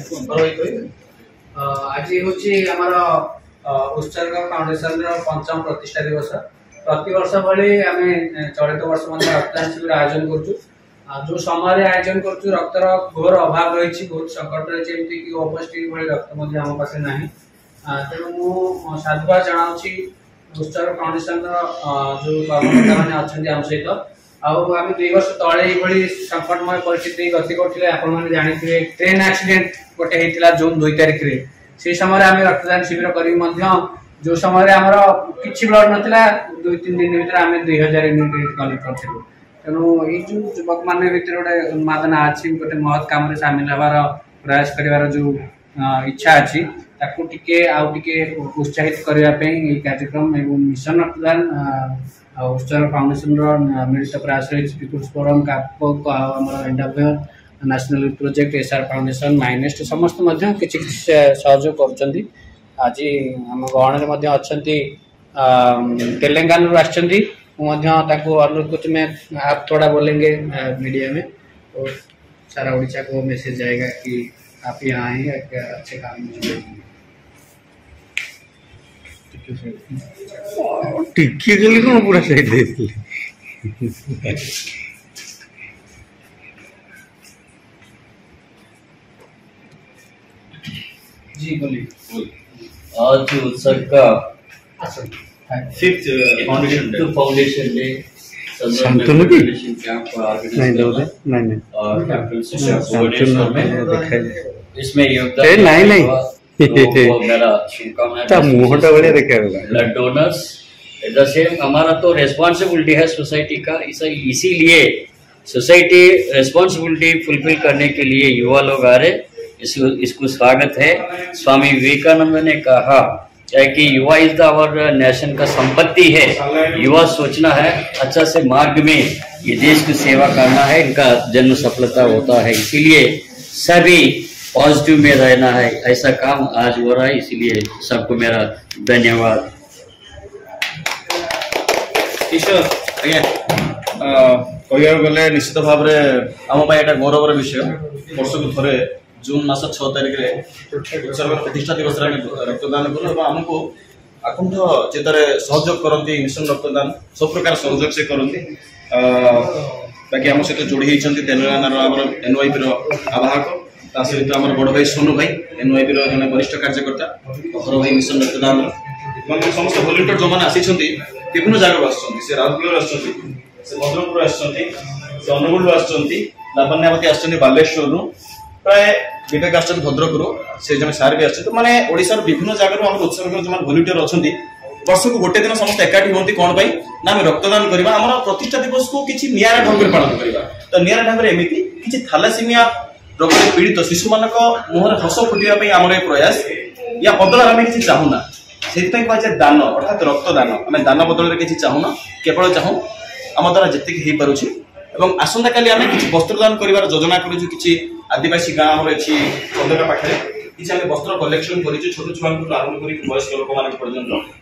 आज हूँ आमर उत्सर्ग फाउंडेशन पंचम प्रतिष्ठा दिवस। प्रति वर्ष भाई आम चलित वर्ष रक्तदान शिविर आयोजन करुँ। जो समय आयोजन करुँ रक्तर घोर अभाव रही बहुत संकट रही है उपस्थित भाई रक्त आम पास ना तेणु मुझे साधुवाद जनावि उत्सर्ग फाउंडेशन जो कर्मकर्ता मैंने अच्छा आम सहित आम 2 वर्ष तले संकटमय परिस्थिति गति करते आपने जानते ट्रेन एक्सीडेंट गोटे होता जून 2 तारिख में से समय आम रक्तदान शिविर कर जो समय आमर कि ब्लड नाला 2-3 दिन भर आम 2000 यूनिट कलेक्ट करूँ। तेणु ये जो युवक मान भर गोटे उन्मादना अच्छी गोटे महत् कम सामिल हबार प्रयास कर जो इच्छा अच्छी ताकू टिके उत्साहित करने कार्यक्रम एवं मिशन रक्तदान उत्सर्ग फाउंडेशन मिलित प्रयास रही पीपुल्स फोरम कापोर नेशनल प्रोजेक्ट एसआर फाउंडेशन माइनेस्ट समस्त किसी सहयोग कर आज आम गहन अच्छा तेलंगाना अनुरोध कर आप थोड़ा बोलेंगे मीडिया में तो सारा उड़ीसा को मैसेज जाएगा कि आप यहाँ आए अच्छे काम में टिके गली कौन पूरा साइड दे जी बोलिए। आज उत्सर्ग का 5th फाउंडेशन डे संतुलन की कैंप नहीं और भुवनेश्वर में इसमें योगदान नहीं वो मेरा शुभकामनाएं मुहटा बढ़िया देखा blood donors at the same हमारा तो रेस्पॉन्सिबिलिटी है सोसाइटी का इसीलिए सोसाइटी रेस्पॉन्सिबिलिटी फुलफिल करने के लिए युवा लोग आ रहे इसको स्वागत है। स्वामी विवेकानंद ने कहा कि युवा इज द आवर नेशन का संपत्ति है। युवा सोचना है अच्छा से मार्ग में ये देश की सेवा करना है इनका जन्म सफलता होता है। इसीलिए सभी पॉजिटिव में रहना है ऐसा काम आज हो रहा है इसीलिए सबको मेरा धन्यवाद। ईश्वर कह गले निश्चित भाव आम गौरवर विषय वर्ष को थे जून मास 6 तारिख में उत्सर्ग प्रतिष्ठा दिवस रक्तदान करूँ आमको आकुंठ चित्तरे सहयोग करती मिशन रक्तदान सब प्रकार सहयोग से करती बाकी आम सहित जोड़ी होती तेलंगाना एनवाईपी आवाहक सहित आम बड़ भाई सोनू भाई एनवाईपी जन वरिष्ठ कार्यकर्ता हर भाई मिशन रक्तदान समस्त भलेंटियर जो मैंने आसी विभिन्न जगह आस राउरकेला भद्रकपुर अनुगुल लावण्यावती आसछन्ति बालेश्वर प्राय विवेक आस भद्रकरू से जन सार भी आसते माने ओडिशार विभिन्न जगह आम उत्सर्ग जो भलेंटियर अच्छा वर्ष को गोटे दिन समस्त एकाठी होती कौन ना आम रक्तदान करवा आम प्रतिष्ठा दिवस को किसी निरा ढंग से पालन करवा तो निरा ढंग से एमती किसी थैलासेमिया रोग पीड़ित शिशु मान मुहर हस फुटाई आम प्रयास या बदल आम किसी चाहूना से कहुचे दान अर्थात रक्तदान आम दान बदल किसी चाहूना केवल चाहूँ आम द्वारा जी हो पारे एवं आसंता काली आम किसी वस्त्रदान कर योजना करूँ किसी आदिवासी गाँव अच्छी चंदका पाखे किसी आम वस्त्र कलेक्शन कर छोट छुआ आरंभ कर वयस्क लोक पर्यटन